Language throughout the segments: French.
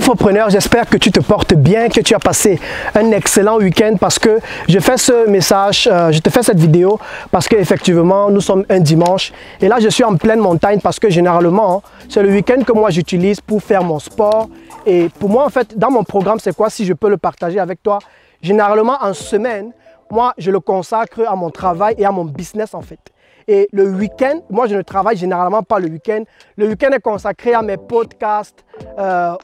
Entrepreneur, j'espère que tu te portes bien, que tu as passé un excellent week-end parce que je fais ce message, je te fais cette vidéo parce qu'effectivement, nous sommes un dimanche et là, je suis en pleine montagne parce que généralement, c'est le week-end que moi j'utilise pour faire mon sport et pour moi, en fait, dans mon programme, c'est quoi si je peux le partager avec toi? Généralement, en semaine, moi, je le consacre à mon travail et à mon business en fait. Et le week-end, moi je ne travaille généralement pas le week-end. Le week-end est consacré à mes podcasts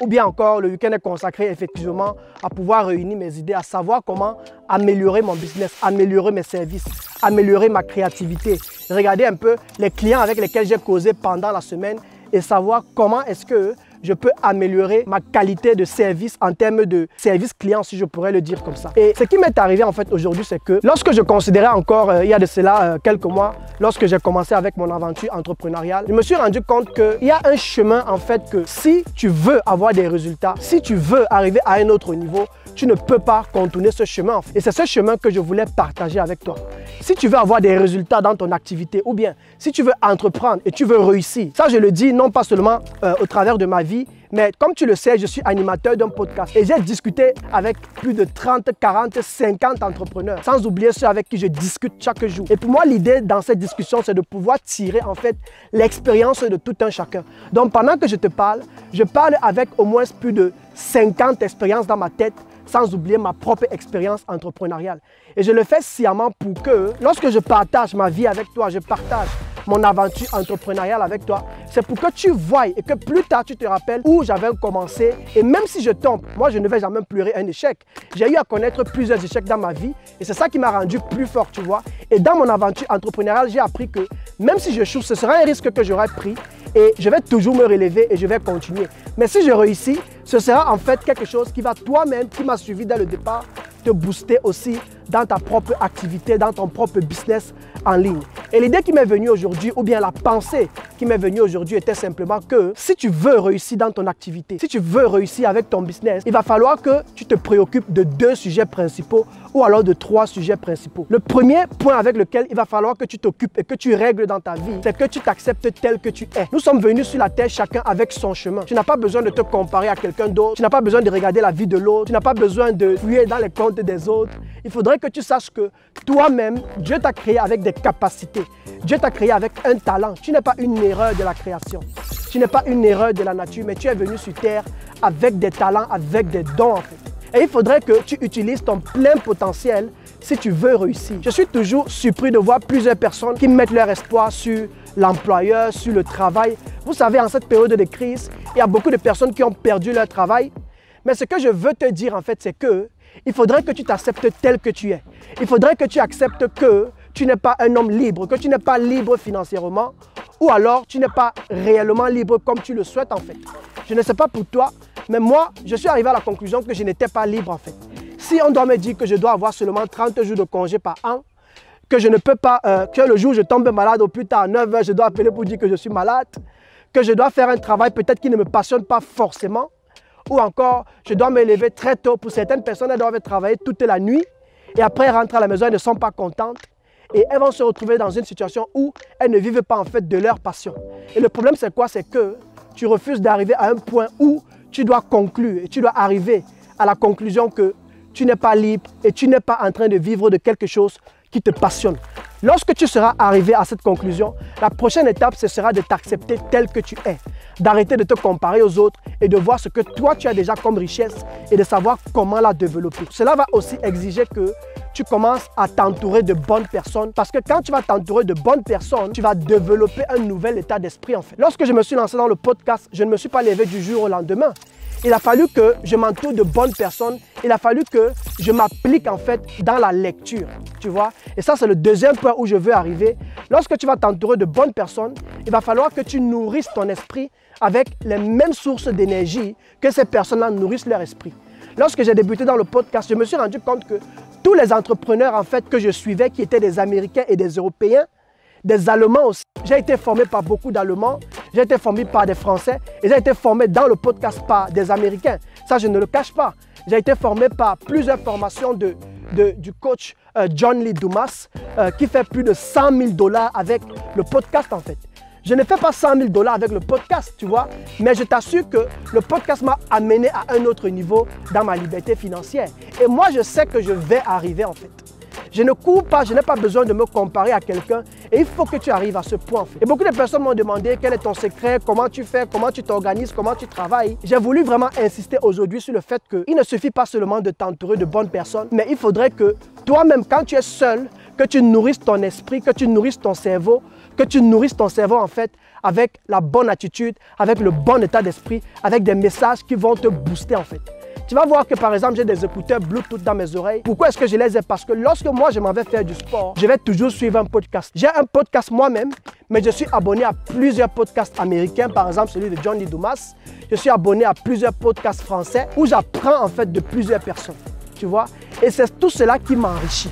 ou bien encore le week-end est consacré effectivement à pouvoir réunir mes idées, à savoir comment améliorer mon business, améliorer mes services, améliorer ma créativité. Regarder un peu les clients avec lesquels j'ai causé pendant la semaine et savoir comment est-ce que je peux améliorer ma qualité de service en termes de service client, si je pourrais le dire comme ça. Et ce qui m'est arrivé en fait aujourd'hui, c'est que lorsque je considérais encore, il y a de cela quelques mois, lorsque j'ai commencé avec mon aventure entrepreneuriale, je me suis rendu compte qu'il y a un chemin en fait que si tu veux avoir des résultats, si tu veux arriver à un autre niveau, tu ne peux pas contourner ce chemin en fait. Et c'est ce chemin que je voulais partager avec toi. Si tu veux avoir des résultats dans ton activité ou bien si tu veux entreprendre et tu veux réussir, ça je le dis non pas seulement au travers de ma vie, mais comme tu le sais, je suis animateur d'un podcast et j'ai discuté avec plus de 30, 40, 50 entrepreneurs, sans oublier ceux avec qui je discute chaque jour. Et pour moi, l'idée dans cette discussion, c'est de pouvoir tirer en fait l'expérience de tout un chacun. Donc pendant que je te parle, je parle avec au moins plus de 50 expériences dans ma tête, sans oublier ma propre expérience entrepreneuriale. Et je le fais sciemment pour que, lorsque je partage ma vie avec toi, je partage mon aventure entrepreneuriale avec toi, c'est pour que tu voies et que plus tard tu te rappelles où j'avais commencé. Et même si je tombe, moi je ne vais jamais pleurer un échec. J'ai eu à connaître plusieurs échecs dans ma vie et c'est ça qui m'a rendu plus fort, tu vois. Et dans mon aventure entrepreneuriale, j'ai appris que même si je choue, ce sera un risque que j'aurais pris et je vais toujours me relever et je vais continuer. Mais si je réussis, ce sera en fait quelque chose qui va toi-même, qui m'a suivi dès le départ, te booster aussi dans ta propre activité, dans ton propre business en ligne. Et l'idée qui m'est venue aujourd'hui, ou bien la pensée qui m'est venue aujourd'hui était simplement que si tu veux réussir dans ton activité, si tu veux réussir avec ton business, il va falloir que tu te préoccupes de 2 sujets principaux ou alors de 3 sujets principaux. Le premier point avec lequel il va falloir que tu t'occupes et que tu règles dans ta vie, c'est que tu t'acceptes tel que tu es. Nous sommes venus sur la terre chacun avec son chemin. Tu n'as pas besoin de te comparer à quelqu'un d'autre, tu n'as pas besoin de regarder la vie de l'autre, tu n'as pas besoin de fouiller dans les comptes des autres. Il faudrait que tu saches que toi-même, Dieu t'a créé avec des capacités. Dieu t'a créé avec un talent. Tu n'es pas une erreur de la création. Tu n'es pas une erreur de la nature, mais tu es venu sur terre avec des talents, avec des dons en fait. Et il faudrait que tu utilises ton plein potentiel si tu veux réussir. Je suis toujours surpris de voir plusieurs personnes qui mettent leur espoir sur l'employeur, sur le travail. Vous savez, en cette période de crise, il y a beaucoup de personnes qui ont perdu leur travail. Mais ce que je veux te dire en fait, c'est que il faudrait que tu t'acceptes tel que tu es. Il faudrait que tu acceptes que tu n'es pas un homme libre, que tu n'es pas libre financièrement ou alors tu n'es pas réellement libre comme tu le souhaites en fait. Je ne sais pas pour toi, mais moi, je suis arrivé à la conclusion que je n'étais pas libre en fait. Si on doit me dire que je dois avoir seulement 30 jours de congé par an, que je ne peux pas, que le jour où je tombe malade au plus tard à 9 h, je dois appeler pour dire que je suis malade, que je dois faire un travail peut-être qui ne me passionne pas forcément, ou encore, je dois me lever très tôt. Pour certaines personnes, elles doivent travailler toute la nuit et après rentrer à la maison, elles ne sont pas contentes et elles vont se retrouver dans une situation où elles ne vivent pas en fait de leur passion. Et le problème, c'est quoi? C'est que tu refuses d'arriver à un point où tu dois conclure et tu dois arriver à la conclusion que tu n'es pas libre et tu n'es pas en train de vivre de quelque chose qui te passionne. Lorsque tu seras arrivé à cette conclusion, la prochaine étape, ce sera de t'accepter tel que tu es, d'arrêter de te comparer aux autres et de voir ce que toi tu as déjà comme richesse et de savoir comment la développer. Cela va aussi exiger que tu commences à t'entourer de bonnes personnes parce que quand tu vas t'entourer de bonnes personnes, tu vas développer un nouvel état d'esprit en fait. Lorsque je me suis lancé dans le podcast, je ne me suis pas levé du jour au lendemain. Il a fallu que je m'entoure de bonnes personnes. Il a fallu que je m'applique en fait dans la lecture, tu vois. Et ça, c'est le deuxième point où je veux arriver. Lorsque tu vas t'entourer de bonnes personnes, il va falloir que tu nourrisses ton esprit avec les mêmes sources d'énergie que ces personnes-là nourrissent leur esprit. Lorsque j'ai débuté dans le podcast, je me suis rendu compte que tous les entrepreneurs en fait que je suivais, qui étaient des Américains et des Européens, des Allemands aussi. J'ai été formé par beaucoup d'Allemands, j'ai été formé par des Français et j'ai été formé dans le podcast par des Américains. Ça, je ne le cache pas. J'ai été formé par plusieurs formations du coach John Lee Dumas qui fait plus de 100 000 $ avec le podcast en fait. Je ne fais pas 100 000 $ avec le podcast, tu vois. Mais je t'assure que le podcast m'a amené à un autre niveau dans ma liberté financière. Et moi, je sais que je vais arriver en fait. Je ne cours pas, je n'ai pas besoin de me comparer à quelqu'un et il faut que tu arrives à ce point en fait. Et beaucoup de personnes m'ont demandé quel est ton secret, comment tu fais, comment tu t'organises, comment tu travailles. J'ai voulu vraiment insister aujourd'hui sur le fait qu'il ne suffit pas seulement de t'entourer de bonnes personnes, mais il faudrait que toi-même, quand tu es seul, que tu nourrisses ton esprit, que tu nourrisses ton cerveau, en fait avec la bonne attitude, avec le bon état d'esprit, avec des messages qui vont te booster en fait. Tu vas voir que par exemple, j'ai des écouteurs Bluetooth dans mes oreilles. Pourquoi est-ce que je les ai? Parce que lorsque moi, je m'en vais faire du sport, je vais toujours suivre un podcast. J'ai un podcast moi-même, mais je suis abonné à plusieurs podcasts américains, par exemple celui de Johnny Dumas. Je suis abonné à plusieurs podcasts français où j'apprends en fait de plusieurs personnes. Tu vois? Et c'est tout cela qui m'enrichit.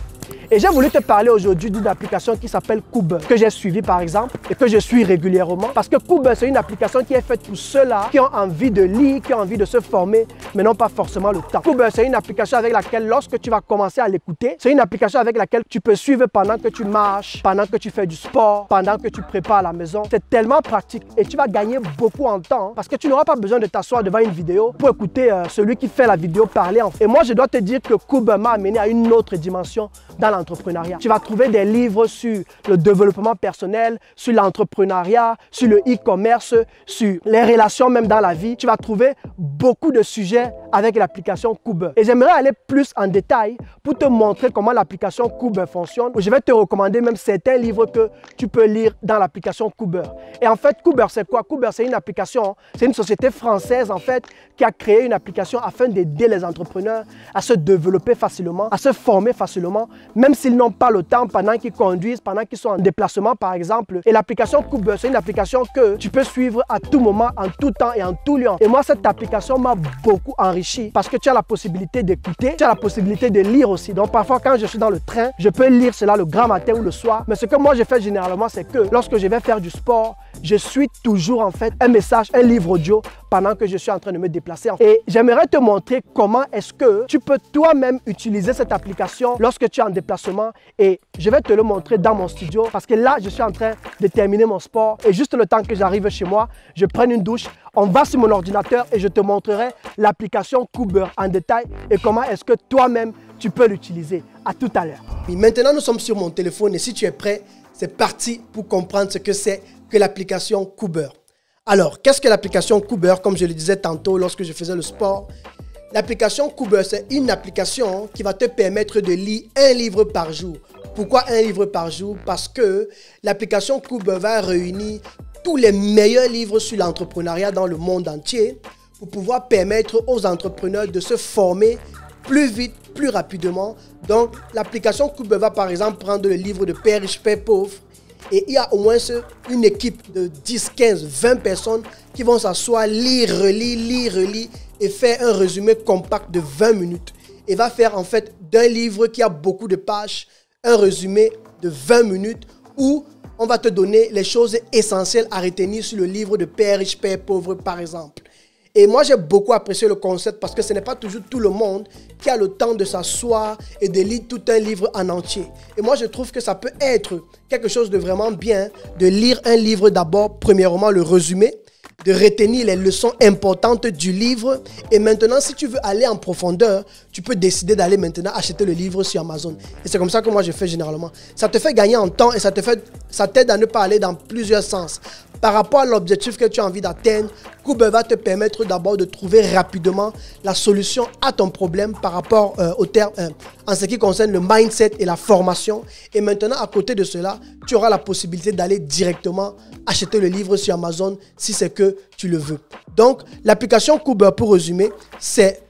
Et j'ai voulu te parler aujourd'hui d'une application qui s'appelle Coober, que j'ai suivie par exemple et que je suis régulièrement. Parce que Coober, c'est une application qui est faite pour ceux-là qui ont envie de lire, qui ont envie de se former, mais n'ont pas forcément le temps. Coober, c'est une application avec laquelle, lorsque tu vas commencer à l'écouter, c'est une application avec laquelle tu peux suivre pendant que tu marches, pendant que tu fais du sport, pendant que tu prépares la maison. C'est tellement pratique et tu vas gagner beaucoup en temps parce que tu n'auras pas besoin de t'asseoir devant une vidéo pour écouter celui qui fait la vidéo parler. Et moi, je dois te dire que Coober m'a amené à une autre dimension dans l'entrepreneuriat. Tu vas trouver des livres sur le développement personnel, sur l'entrepreneuriat, sur le e-commerce, sur les relations même dans la vie. Tu vas trouver beaucoup de sujets avec l'application Coober. Et j'aimerais aller plus en détail pour te montrer comment l'application Coober fonctionne. Je vais te recommander même certains livres que tu peux lire dans l'application Coober. Et en fait, Coober, c'est quoi? Coober, c'est une application, c'est une société française en fait qui a créé une application afin d'aider les entrepreneurs à se développer facilement, à se former facilement, même s'ils n'ont pas le temps pendant qu'ils conduisent, pendant qu'ils sont en déplacement par exemple. Et l'application Coober, c'est une application que tu peux suivre à tout moment, en tout temps et en tout lieu. Et moi, cette application m'a beaucoup enrichi parce que tu as la possibilité d'écouter, tu as la possibilité de lire aussi. Donc parfois, quand je suis dans le train, je peux lire cela le grand matin ou le soir. Mais ce que moi, je fais généralement, c'est que lorsque je vais faire du sport, je suis toujours en fait un message, un livre audio pendant que je suis en train de me déplacer. Et j'aimerais te montrer comment est-ce que tu peux toi-même utiliser cette application lorsque tu es en déplacement. Et je vais te le montrer dans mon studio parce que là, je suis en train de terminer mon sport. Et juste le temps que j'arrive chez moi, je prends une douche, on va sur mon ordinateur et je te montrerai l'application Coober en détail et comment est-ce que toi-même tu peux l'utiliser. À tout à l'heure. Maintenant, nous sommes sur mon téléphone et si tu es prêt, c'est parti pour comprendre ce que c'est que l'application Coober. Alors, qu'est-ce que l'application Coober? Comme je le disais tantôt lorsque je faisais le sport, l'application Coober, c'est une application qui va te permettre de lire un livre par jour. Pourquoi un livre par jour? Parce que l'application Coober va réunir tous les meilleurs livres sur l'entrepreneuriat dans le monde entier pour pouvoir permettre aux entrepreneurs de se former plus vite, plus rapidement. Donc, l'application Coober va par exemple prendre le livre de Père riche, Père pauvre et il y a au moins une équipe de 10, 15, 20 personnes qui vont s'asseoir, lire, relire et faire un résumé compact de 20 minutes. Et va faire en fait d'un livre qui a beaucoup de pages, un résumé de 20 minutes où on va te donner les choses essentielles à retenir sur le livre de Père riche, Père pauvre par exemple. Et moi, j'ai beaucoup apprécié le concept parce que ce n'est pas toujours tout le monde qui a le temps de s'asseoir et de lire tout un livre en entier. Et moi, je trouve que ça peut être quelque chose de vraiment bien de lire un livre d'abord, premièrement, le résumé, de retenir les leçons importantes du livre. Et maintenant, si tu veux aller en profondeur, tu peux décider d'aller maintenant acheter le livre sur Amazon. Et c'est comme ça que moi, je fais généralement. Ça te fait gagner en temps et ça t'aide à ne pas aller dans plusieurs sens. Par rapport à l'objectif que tu as envie d'atteindre, Coober va te permettre d'abord de trouver rapidement la solution à ton problème par rapport en ce qui concerne le mindset et la formation. Et maintenant, à côté de cela, tu auras la possibilité d'aller directement acheter le livre sur Amazon si c'est que tu le veux. Donc, l'application Coober, pour résumer, c'est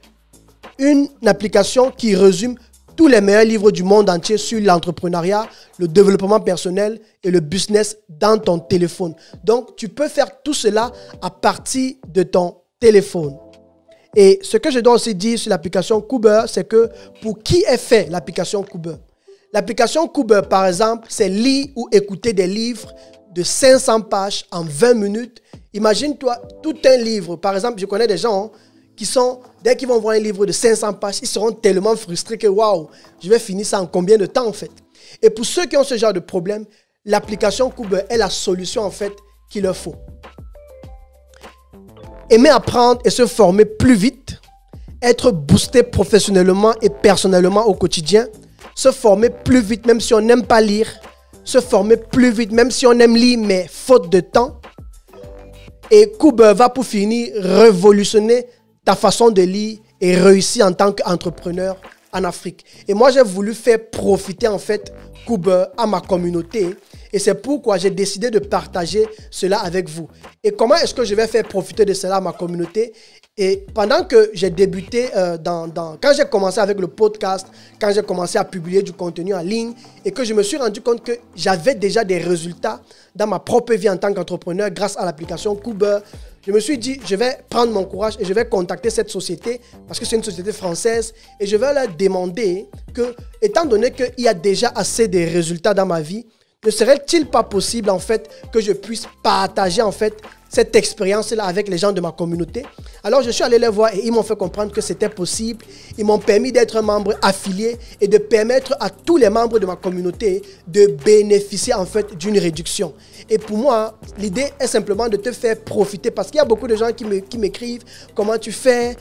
une application qui résume tous les meilleurs livres du monde entier sur l'entrepreneuriat, le développement personnel et le business dans ton téléphone. Donc, tu peux faire tout cela à partir de ton téléphone. Et ce que je dois aussi dire sur l'application Coober, c'est que pour qui est fait l'application Coober? L'application Coober, par exemple, c'est lire ou écouter des livres de 500 pages en 20 minutes. Imagine-toi tout un livre. Par exemple, je connais des gens qui sont, dès qu'ils vont voir un livre de 500 pages, ils seront tellement frustrés que waouh, je vais finir ça en combien de temps en fait? Et pour ceux qui ont ce genre de problème, l'application Coober est la solution en fait qu'il leur faut. Aimer apprendre et se former plus vite, être boosté professionnellement et personnellement au quotidien, se former plus vite même si on n'aime pas lire, se former plus vite même si on aime lire mais faute de temps. Et Cooper va pour finir révolutionner ta façon de lire et réussir en tant qu'entrepreneur en Afrique. Et moi, j'ai voulu faire profiter en fait Cooper à ma communauté. Et c'est pourquoi j'ai décidé de partager cela avec vous. Et comment est-ce que je vais faire profiter de cela à ma communauté? Et pendant que j'ai débuté, quand j'ai commencé avec le podcast, quand j'ai commencé à publier du contenu en ligne et que je me suis rendu compte que j'avais déjà des résultats dans ma propre vie en tant qu'entrepreneur grâce à l'application Cooper, je me suis dit, je vais prendre mon courage et je vais contacter cette société parce que c'est une société française et je vais leur demander que, étant donné qu'il y a déjà assez de résultats dans ma vie, ne serait-il pas possible en fait que je puisse partager en fait cette expérience-là avec les gens de ma communauté? Alors je suis allé les voir et ils m'ont fait comprendre que c'était possible. Ils m'ont permis d'être un membre affilié et de permettre à tous les membres de ma communauté de bénéficier en fait d'une réduction. Et pour moi, l'idée est simplement de te faire profiter parce qu'il y a beaucoup de gens qui m'écrivent comment tu fais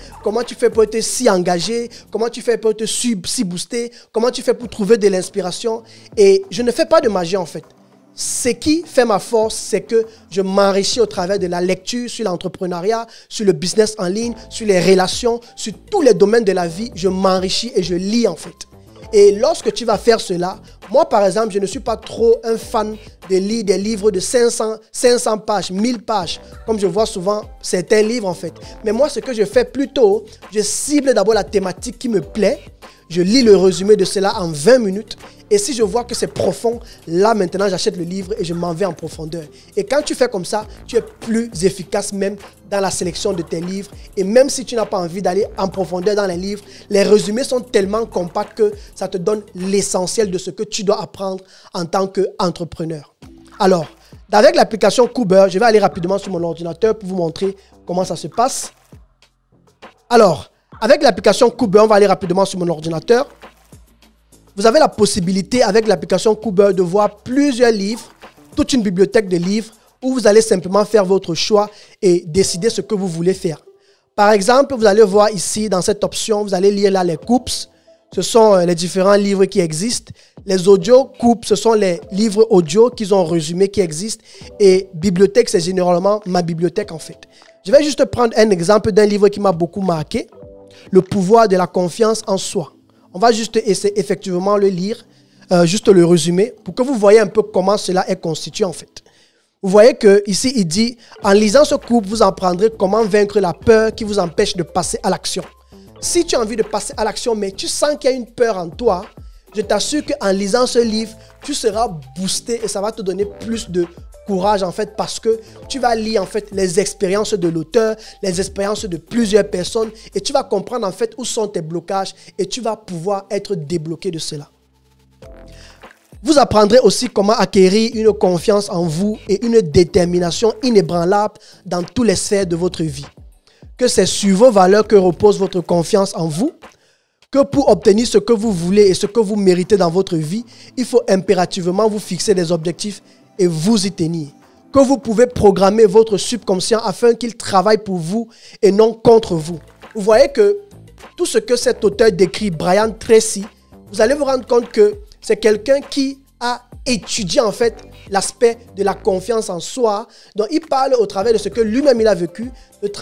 pour être si engagé, comment tu fais pour être si boosté, comment tu fais pour trouver de l'inspiration. Et je ne fais pas de magie en fait. Ce qui fait ma force, c'est que je m'enrichis au travers de la lecture sur l'entrepreneuriat, sur le business en ligne, sur les relations, sur tous les domaines de la vie. Je m'enrichis et je lis en fait. Et lorsque tu vas faire cela, moi par exemple, je ne suis pas trop un fan de lire des livres de 500 pages, 1000 pages, comme je vois souvent certains livres en fait. Mais moi, ce que je fais plutôt, je cible d'abord la thématique qui me plaît. Je lis le résumé de cela en 20 minutes. Et si je vois que c'est profond, là maintenant j'achète le livre et je m'en vais en profondeur. Et quand tu fais comme ça, tu es plus efficace même dans la sélection de tes livres. Et même si tu n'as pas envie d'aller en profondeur dans les livres, les résumés sont tellement compacts que ça te donne l'essentiel de ce que tu dois apprendre en tant qu'entrepreneur. Alors, avec l'application Cooper, je vais aller rapidement sur mon ordinateur pour vous montrer comment ça se passe. Alors, avec l'application Cooper, on va aller rapidement sur mon ordinateur. Vous avez la possibilité avec l'application Cooper de voir plusieurs livres, toute une bibliothèque de livres où vous allez simplement faire votre choix et décider ce que vous voulez faire. Par exemple, vous allez voir ici dans cette option, vous allez lire là les Coops. Ce sont les différents livres qui existent. Les audios Coops, ce sont les livres audio qu'ils ont résumés qui existent. Et bibliothèque, c'est généralement ma bibliothèque en fait. Je vais juste prendre un exemple d'un livre qui m'a beaucoup marqué. Le pouvoir de la confiance en soi. On va juste essayer effectivement le lire, juste le résumer, pour que vous voyez un peu comment cela est constitué en fait. Vous voyez qu'ici, il dit, en lisant ce cours, vous apprendrez comment vaincre la peur qui vous empêche de passer à l'action. Si tu as envie de passer à l'action, mais tu sens qu'il y a une peur en toi, je t'assure qu'en lisant ce livre, tu seras boosté et ça va te donner plus de courage en fait parce que tu vas lire en fait les expériences de l'auteur, les expériences de plusieurs personnes et tu vas comprendre en fait où sont tes blocages et tu vas pouvoir être débloqué de cela. Vous apprendrez aussi comment acquérir une confiance en vous et une détermination inébranlable dans toutes les sphères de votre vie. Que c'est sur vos valeurs que repose votre confiance en vous, que pour obtenir ce que vous voulez et ce que vous méritez dans votre vie, il faut impérativement vous fixer des objectifs et vous y tenir. Que vous pouvez programmer votre subconscient afin qu'il travaille pour vous et non contre vous. Vous voyez que tout ce que cet auteur décrit, Brian Tracy, vous allez vous rendre compte que c'est quelqu'un qui a étudié en fait l'aspect de la confiance en soi. Donc il parle au travers de ce que lui-même il a vécu,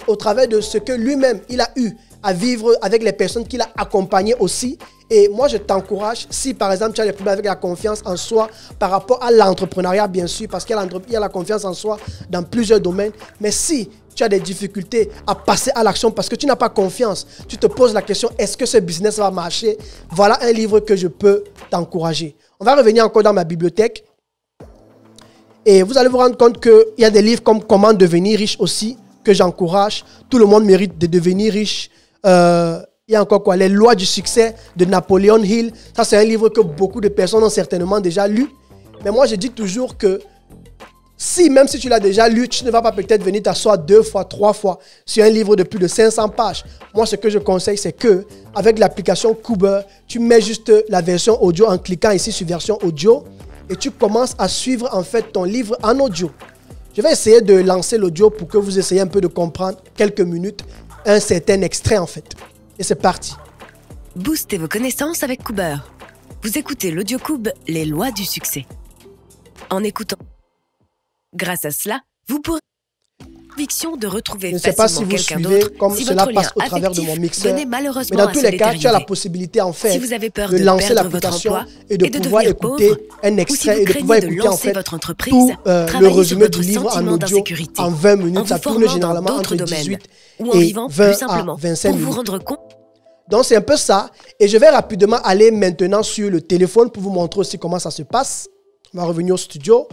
au travers de ce que lui-même il a eu à vivre avec les personnes qu'il a accompagnées aussi. Et moi, je t'encourage, si par exemple tu as des problèmes avec la confiance en soi par rapport à l'entrepreneuriat, bien sûr, parce qu'il y a la confiance en soi dans plusieurs domaines, mais si tu as des difficultés à passer à l'action parce que tu n'as pas confiance, tu te poses la question, est-ce que ce business va marcher? Voilà un livre que je peux t'encourager. On va revenir encore dans ma bibliothèque. Et vous allez vous rendre compte qu'il y a des livres comme Comment devenir riche aussi, que j'encourage. Tout le monde mérite de devenir riche. Il y a encore quoi? Les lois du succès de Napoleon Hill. Ça, c'est un livre que beaucoup de personnes ont certainement déjà lu. Mais moi, je dis toujours que même si tu l'as déjà lu, tu ne vas pas peut-être venir t'asseoir 2 fois, 3 fois sur un livre de plus de 500 pages. Moi, ce que je conseille, c'est que avec l'application Cooper, tu mets juste la version audio en cliquant ici sur version audio et tu commences à suivre en fait ton livre en audio. Je vais essayer de lancer l'audio pour que vous essayiez un peu de comprendre quelques minutes un certain extrait en fait. Et c'est parti. Boostez vos connaissances avec Cooper. Vous écoutez l'AudioCoub, les lois du succès. En écoutant. Grâce à cela, vous pourrez conviction de retrouver je ne sais pas si vous suivez comme si cela passe au travers de mon mixeur. Mais dans tous les cas, tu as la possibilité en fait de lancer l'application et de pouvoir écouter un extrait et de pouvoir écouter en fait tout le résumé du livre en audio en 20 minutes. Ça tourne généralement entre 18 et 20 à 25 minutes. Donc c'est un peu ça. Et je vais rapidement aller maintenant sur le téléphone pour vous montrer aussi comment ça se passe. On va revenir au studio.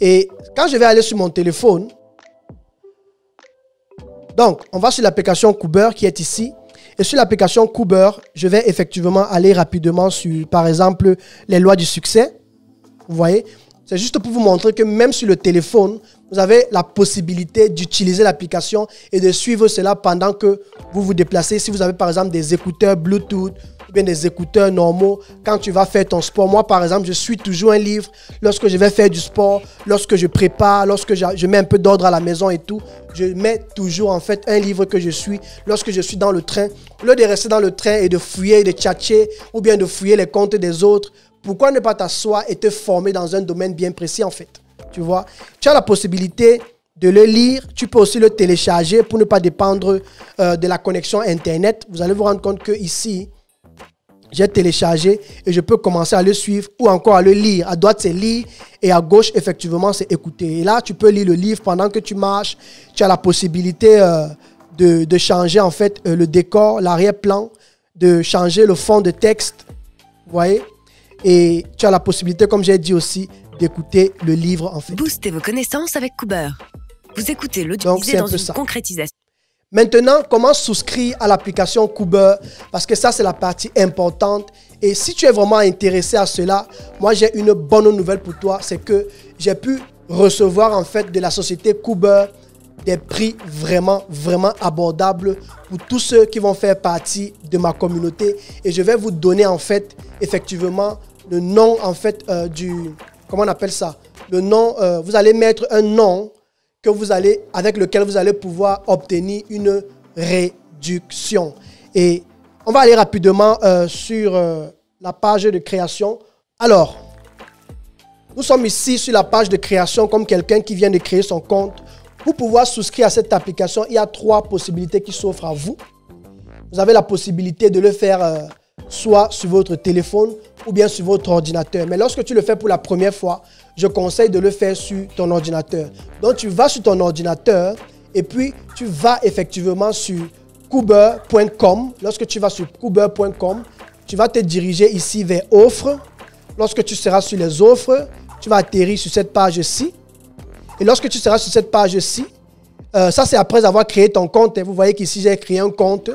Et quand je vais aller sur mon téléphone, donc, on va sur l'application Cooper qui est ici. Et sur l'application Cooper, je vais effectivement aller rapidement sur, par exemple, les lois du succès. Vous voyez? C'est juste pour vous montrer que même sur le téléphone, vous avez la possibilité d'utiliser l'application et de suivre cela pendant que vous vous déplacez. Si vous avez par exemple des écouteurs Bluetooth ou bien des écouteurs normaux, quand tu vas faire ton sport. Moi par exemple, je suis toujours un livre lorsque je vais faire du sport, lorsque je prépare, lorsque je mets un peu d'ordre à la maison et tout. Je mets toujours en fait un livre que je suis lorsque je suis dans le train. Au lieu de rester dans le train et de fouiller, de tchatcher ou bien de fouiller les comptes des autres, pourquoi ne pas t'asseoir et te former dans un domaine bien précis en fait? Tu vois, tu as la possibilité de le lire. Tu peux aussi le télécharger pour ne pas dépendre de la connexion Internet. Vous allez vous rendre compte que ici, j'ai téléchargé et je peux commencer à le suivre ou encore à le lire. À droite, c'est lire et à gauche, effectivement, c'est écouter. Et là, tu peux lire le livre pendant que tu marches. Tu as la possibilité de changer en fait le décor, l'arrière-plan, de changer le fond de texte. Vous voyez? Et tu as la possibilité, comme j'ai dit aussi, d'écouter le livre en fait. Boostez vos connaissances avec Cooper. Vous écoutez l'audio dans une concrétisation. Maintenant, comment souscrire à l'application Cooper? Parce que ça, c'est la partie importante. Et si tu es vraiment intéressé à cela, moi, j'ai une bonne nouvelle pour toi. C'est que j'ai pu recevoir en fait de la société Cooper des prix vraiment, vraiment abordables pour tous ceux qui vont faire partie de ma communauté. Et je vais vous donner en fait, effectivement, le nom en fait comment on appelle ça? Le nom, vous allez mettre un nom que avec lequel vous allez pouvoir obtenir une réduction. Et on va aller rapidement sur la page de création. Alors, nous sommes ici sur la page de création comme quelqu'un qui vient de créer son compte. Pour pouvoir souscrire à cette application, il y a 3 possibilités qui s'offrent à vous. Vous avez la possibilité de le faire soit sur votre téléphone ou bien sur votre ordinateur. Mais lorsque tu le fais pour la première fois, je conseille de le faire sur ton ordinateur. Donc, tu vas sur ton ordinateur et puis tu vas effectivement sur cooper.com. Lorsque tu vas sur cooper.com, tu vas te diriger ici vers offres. Lorsque tu seras sur les offres, tu vas atterrir sur cette page-ci. Et lorsque tu seras sur cette page-ci, ça c'est après avoir créé ton compte. Vous voyez qu'ici j'ai créé un compte.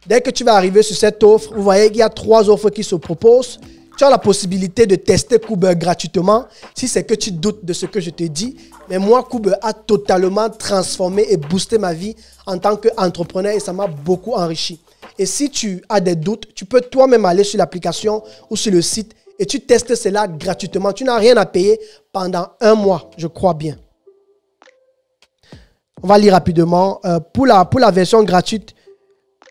Dès que tu vas arriver sur cette offre, vous voyez qu'il y a 3 offres qui se proposent. Tu as la possibilité de tester Cooper gratuitement si c'est que tu doutes de ce que je te dis. Mais moi, Cooper a totalement transformé et boosté ma vie en tant qu'entrepreneur et ça m'a beaucoup enrichi. Et si tu as des doutes, tu peux toi-même aller sur l'application ou sur le site et tu testes cela gratuitement. Tu n'as rien à payer pendant 1 mois, je crois bien. On va lire rapidement. Pour la version gratuite,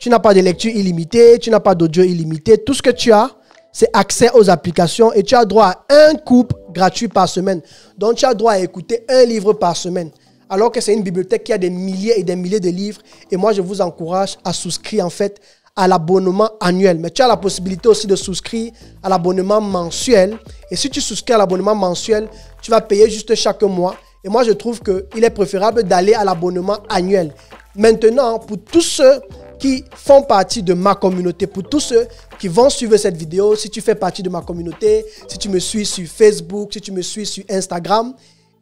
tu n'as pas de lecture illimitée, tu n'as pas d'audio illimité. Tout ce que tu as, c'est accès aux applications et tu as droit à un couple gratuit par semaine. Donc, tu as droit à écouter un livre par semaine. Alors que c'est une bibliothèque qui a des milliers et des milliers de livres. Et moi, je vous encourage à souscrire en fait à l'abonnement annuel. Mais tu as la possibilité aussi de souscrire à l'abonnement mensuel. Et si tu souscris à l'abonnement mensuel, tu vas payer juste chaque mois. Et moi, je trouve qu'il est préférable d'aller à l'abonnement annuel. Maintenant, pour tous ceux qui font partie de ma communauté, pour tous ceux qui vont suivre cette vidéo, si tu fais partie de ma communauté, si tu me suis sur Facebook, si tu me suis sur Instagram,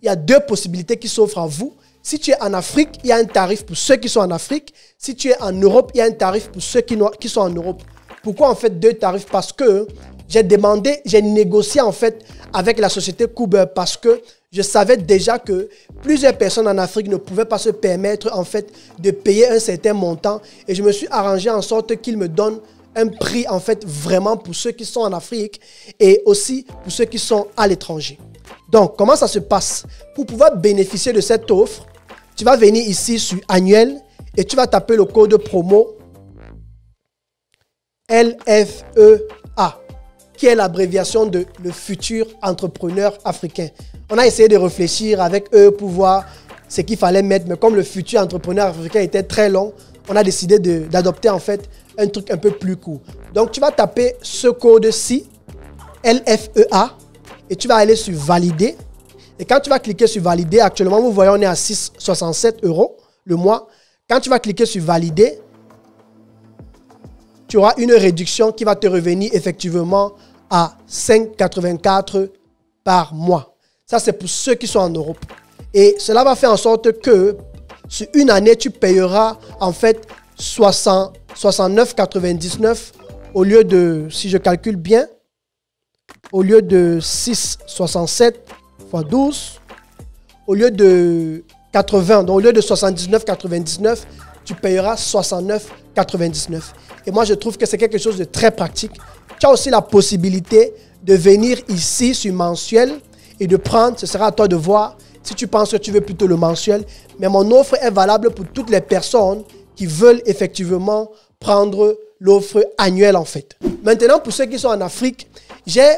il y a 2 possibilités qui s'offrent à vous. Si tu es en Afrique, il y a un tarif pour ceux qui sont en Afrique. Si tu es en Europe, il y a un tarif pour ceux qui sont en Europe. Pourquoi en fait 2 tarifs? Parce que j'ai négocié en fait avec la société Cooper parce que je savais déjà que plusieurs personnes en Afrique ne pouvaient pas se permettre en fait de payer un certain montant et je me suis arrangé en sorte qu'ils me donnent un prix en fait vraiment pour ceux qui sont en Afrique et aussi pour ceux qui sont à l'étranger. Donc, comment ça se passe? Pour pouvoir bénéficier de cette offre, tu vas venir ici sur annuel et tu vas taper le code promo LFEA, qui est l'abréviation de le futur entrepreneur africain. On a essayé de réfléchir avec eux pour voir ce qu'il fallait mettre, mais comme le futur entrepreneur africain était très long, on a décidé d'adopter en fait un truc un peu plus court. Donc, tu vas taper ce code-ci, LFEA, et tu vas aller sur valider. Et quand tu vas cliquer sur valider, actuellement, vous voyez, on est à 6,67 € le mois. Quand tu vas cliquer sur valider, tu auras une réduction qui va te revenir effectivement à 5,84 par mois. Ça, c'est pour ceux qui sont en Europe. Et cela va faire en sorte que sur une année, tu payeras en fait 69,99 au lieu de, si je calcule bien, au lieu de 6,67 x 12, au lieu de 80, donc au lieu de 79,99, tu payeras 69,99. Et moi, je trouve que c'est quelque chose de très pratique. Tu as aussi la possibilité de venir ici sur mensuel et de prendre, ce sera à toi de voir si tu penses que tu veux plutôt le mensuel. Mais mon offre est valable pour toutes les personnes qui veulent effectivement prendre l'offre annuelle en fait. Maintenant, pour ceux qui sont en Afrique, j'ai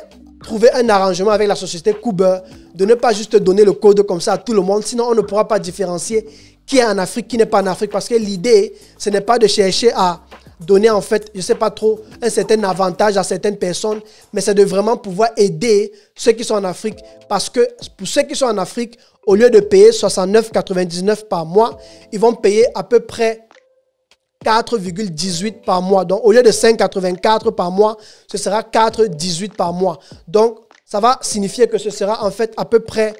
trouvé un arrangement avec la société Coober de ne pas juste donner le code comme ça à tout le monde, sinon on ne pourra pas différencier qui est en Afrique, qui n'est pas en Afrique, parce que l'idée, ce n'est pas de chercher à donner en fait, je ne sais pas trop, un certain avantage à certaines personnes, mais c'est de vraiment pouvoir aider ceux qui sont en Afrique, parce que pour ceux qui sont en Afrique, au lieu de payer 69,99 par mois, ils vont payer à peu près 4,18 par mois. Donc, au lieu de 5,84 par mois, ce sera 4,18 par mois. Donc, ça va signifier que ce sera en fait à peu près,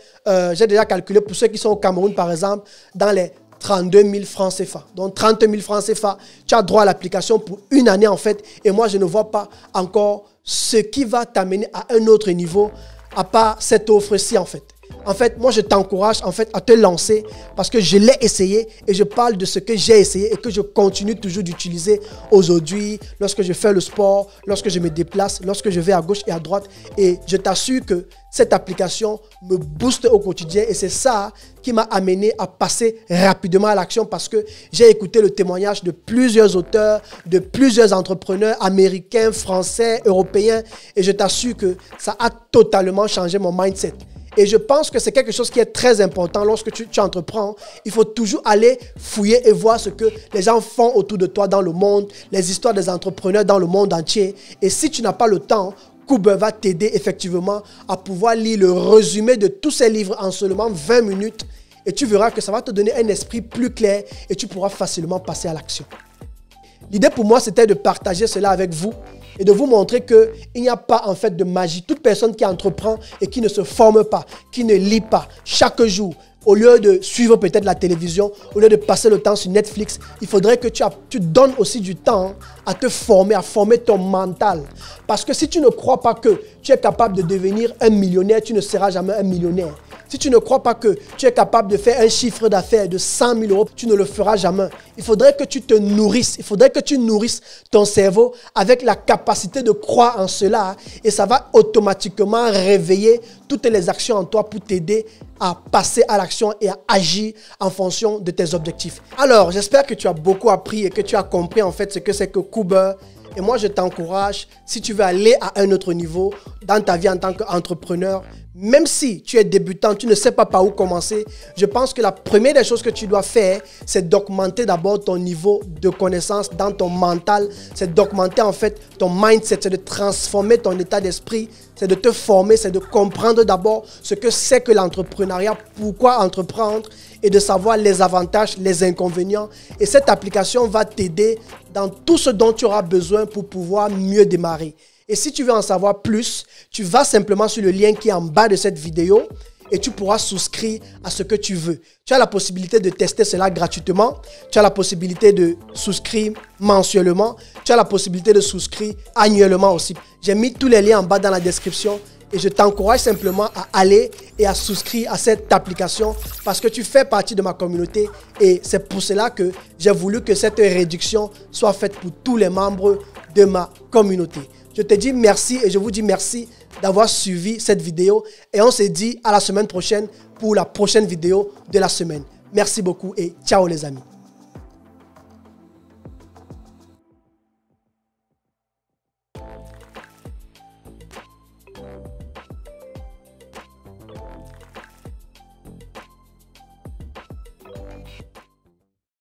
j'ai déjà calculé pour ceux qui sont au Cameroun par exemple, dans les 32 000 francs CFA. Donc 30 000 francs CFA, tu as droit à l'application pour une année en fait. Et moi, je ne vois pas encore ce qui va t'amener à un autre niveau à part cette offre-ci en fait. En fait, moi, je t'encourage en fait à te lancer parce que je l'ai essayé et je parle de ce que j'ai essayé et que je continue toujours d'utiliser aujourd'hui lorsque je fais le sport, lorsque je me déplace, lorsque je vais à gauche et à droite. Et je t'assure que cette application me booste au quotidien et c'est ça qui m'a amené à passer rapidement à l'action parce que j'ai écouté le témoignage de plusieurs auteurs, de plusieurs entrepreneurs américains, français, européens et je t'assure que ça a totalement changé mon mindset. Et je pense que c'est quelque chose qui est très important lorsque tu entreprends. Il faut toujours aller fouiller et voir ce que les gens font autour de toi dans le monde, les histoires des entrepreneurs dans le monde entier. Et si tu n'as pas le temps, Coober va t'aider effectivement à pouvoir lire le résumé de tous ces livres en seulement 20 minutes. Et tu verras que ça va te donner un esprit plus clair et tu pourras facilement passer à l'action. L'idée pour moi, c'était de partager cela avec vous et de vous montrer qu'il n'y a pas en fait de magie. Toute personne qui entreprend et qui ne se forme pas, qui ne lit pas chaque jour, au lieu de suivre peut-être la télévision, au lieu de passer le temps sur Netflix, il faudrait que tu donnes aussi du temps à te former, à former ton mental. Parce que si tu ne crois pas que tu es capable de devenir un millionnaire, tu ne seras jamais un millionnaire. Si tu ne crois pas que tu es capable de faire un chiffre d'affaires de 100 000 euros, tu ne le feras jamais. Il faudrait que tu te nourrisses. Il faudrait que tu nourrisses ton cerveau avec la capacité de croire en cela. Et ça va automatiquement réveiller toutes les actions en toi pour t'aider à passer à l'action et à agir en fonction de tes objectifs. Alors, j'espère que tu as beaucoup appris et que tu as compris en fait ce que c'est que Coober. Et moi, je t'encourage, si tu veux aller à un autre niveau dans ta vie en tant qu'entrepreneur, même si tu es débutant, tu ne sais pas par où commencer, je pense que la première des choses que tu dois faire, c'est d'augmenter d'abord ton niveau de connaissance dans ton mental. C'est d'augmenter en fait ton mindset, c'est de transformer ton état d'esprit, c'est de te former, c'est de comprendre d'abord ce que c'est que l'entrepreneuriat, pourquoi entreprendre et de savoir les avantages, les inconvénients. Et cette application va t'aider dans tout ce dont tu auras besoin pour pouvoir mieux démarrer. Et si tu veux en savoir plus, tu vas simplement sur le lien qui est en bas de cette vidéo et tu pourras souscrire à ce que tu veux. Tu as la possibilité de tester cela gratuitement. Tu as la possibilité de souscrire mensuellement. Tu as la possibilité de souscrire annuellement aussi. J'ai mis tous les liens en bas dans la description et je t'encourage simplement à aller et à souscrire à cette application parce que tu fais partie de ma communauté et c'est pour cela que j'ai voulu que cette réduction soit faite pour tous les membres de ma communauté. Je te dis merci et je vous dis merci d'avoir suivi cette vidéo. Et on se dit à la semaine prochaine pour la prochaine vidéo de la semaine. Merci beaucoup et ciao les amis.